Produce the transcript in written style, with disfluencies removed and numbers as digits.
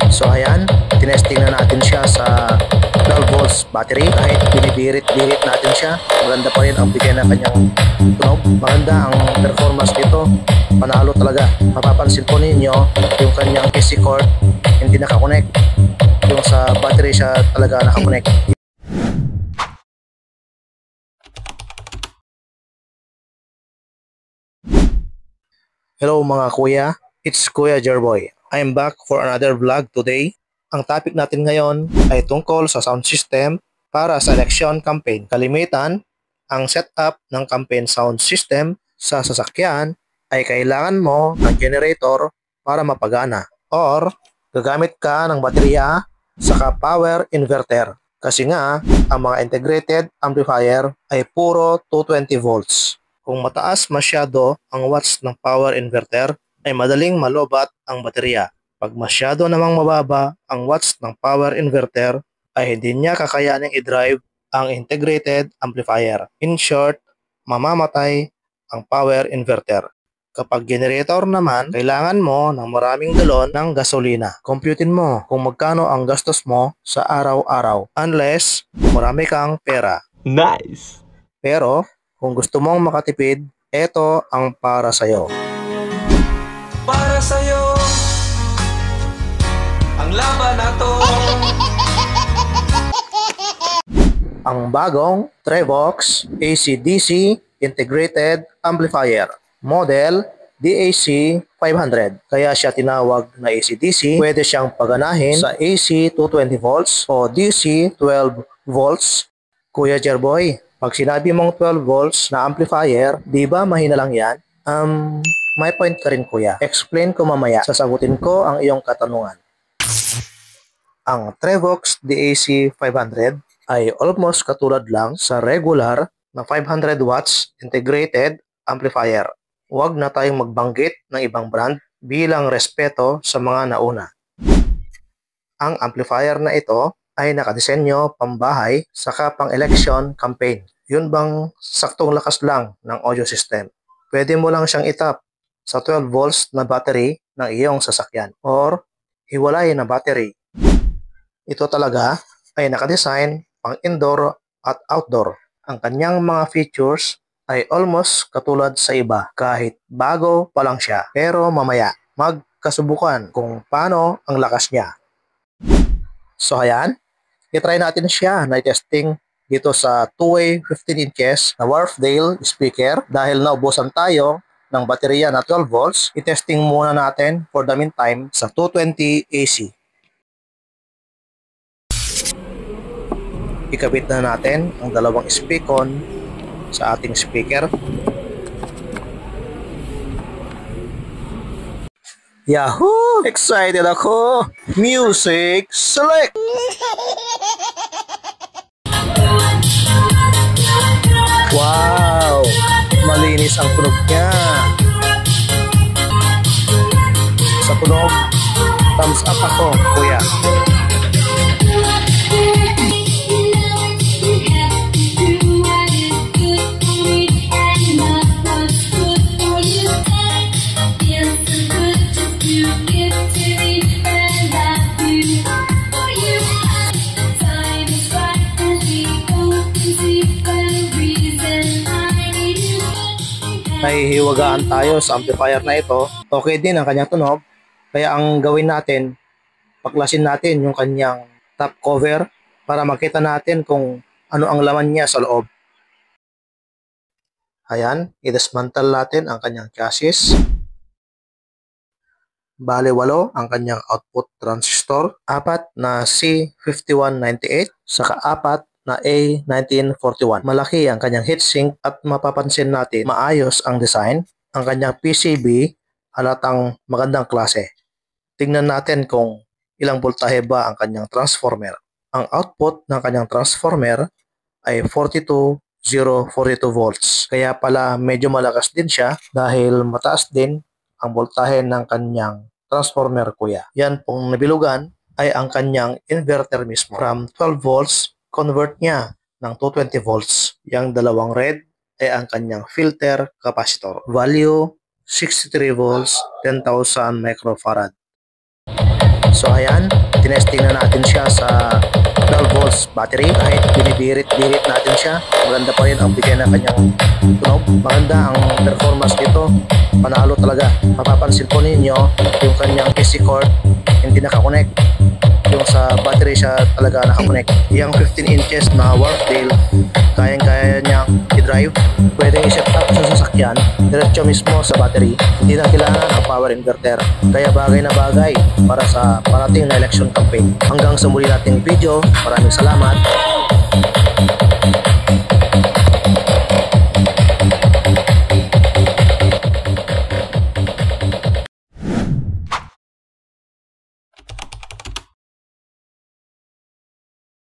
So ayan, tinesting na natin siya sa 12 volts battery. Kahit binibirit-birit natin siya, maganda pa rin ang bigay na kanyang tunog. Maganda ang performance nito, panalo talaga. Mapapansin po ninyo yung kanyang AC cord hindi nakakonect, yung sa battery siya talaga nakakonect. Hello mga kuya, it's Kuya Jerboy. I'm back for another vlog today. Ang topic natin ngayon ay tungkol sa sound system para sa election campaign. Kalimitan, ang setup ng campaign sound system sa sasakyan ay kailangan mo ng generator para mapagana or gagamit ka ng baterya saka power inverter. Kasi nga, ang mga integrated amplifier ay puro 220 volts. Kung mataas masyado ang watts ng power inverter, ay madaling malobat ang baterya. Pag masyado namang mababa ang watts ng power inverter, ay hindi niya kakayaning i-drive ang integrated amplifier. In short, mamamatay ang power inverter. Kapag generator naman, kailangan mo ng maraming galon ng gasolina. Computein mo kung magkano ang gastos mo sa araw-araw unless marami kang pera. Nice! Pero, kung gusto mong makatipid, ito ang para sa'yo. Para sa'yo ang laban na to. Ang bagong Trevox AC/DC Integrated Amplifier, model DAC 500. Kaya siya tinawag na AC/DC. Pwede siyang paganahin sa AC 220 volts o DC 12 volts. Kuya Jerboy, pag sinabi mong 12 volts na amplifier, di ba mahina lang yan? May point ka rin kuya. Explain ko mamaya. Sasagutin ko ang iyong katanungan. Ang Trevox DAC 500 ay almost katulad lang sa regular na 500 watts integrated amplifier. Huwag na tayong magbanggit ng ibang brand bilang respeto sa mga nauna. Ang amplifier na ito ay nakadisenyo pambahay saka pang election campaign. Yun bang saktong lakas lang ng audio system? Pwede mo lang siyang itap sa 12 volts na battery ng iyong sasakyan or hiwalay na battery. Ito talaga ay nakadesign pang indoor at outdoor. Ang kanyang mga features ay almost katulad sa iba kahit bago pa lang siya. Pero mamaya magkasubukan kung paano ang lakas niya. So ayan, i-try natin siya na testing dito sa two-way 15 inches na Wharfedale speaker. Dahil naubusan tayo ng baterya na 12 volts, i-testing muna natin for the meantime sa 220 AC. Ikabit na natin ang dalawang speakon sa ating speaker. Yahoo! Excited ako! Music select! Wow! Malinis ang tunog niya. Sa tunog, thumbs up ako, kuya. Nahihiwagaan tayo sa amplifier na ito. Okay din ang kanyang tunog. Kaya ang gawin natin, paklasin natin yung kanyang top cover para makita natin kung ano ang laman niya sa loob. Ayan, i-dismantle natin ang kanyang chassis. Bale 8 ang kanyang output transistor, 4 na C5198, saka 4 na A1941. Malaki ang kanyang heatsink at mapapansin natin maayos ang design. Ang kanyang PCB halatang magandang klase. Tingnan natin kung ilang voltahe ba ang kanyang transformer. Ang output ng kanyang transformer ay 42042 volts. Kaya pala medyo malakas din siya dahil mataas din ang voltahe ng kanyang transformer kuya. Yan pong nabilugan ay ang kanyang inverter mismo. From 12 volts, convert niya ng 220 volts. Yang dalawang red ay ang kanyang filter capacitor. Value 63 volts, 10,000 microfarad. So ayan, tinesting na natin siya sa 12 volts battery. Kahit binibirit-birit natin siya, maganda pa rin ang bigay na kanyang tunog. Maganda ang performance nito, panalo talaga. Mapapansin po ninyo yung kanyang AC cord hindi nakakonect, yung sa battery siya talaga nakakonect. Yung 15 inches na Wharfedale, kayang-kaya niyang i-drive. Pwedeng i-set up sa sasakyan diretso mismo sa battery, hindi na kailangan ang power inverter. Kaya bagay na bagay para sa parating na election campaign. Hanggang sa muli nating video, maraming salamat.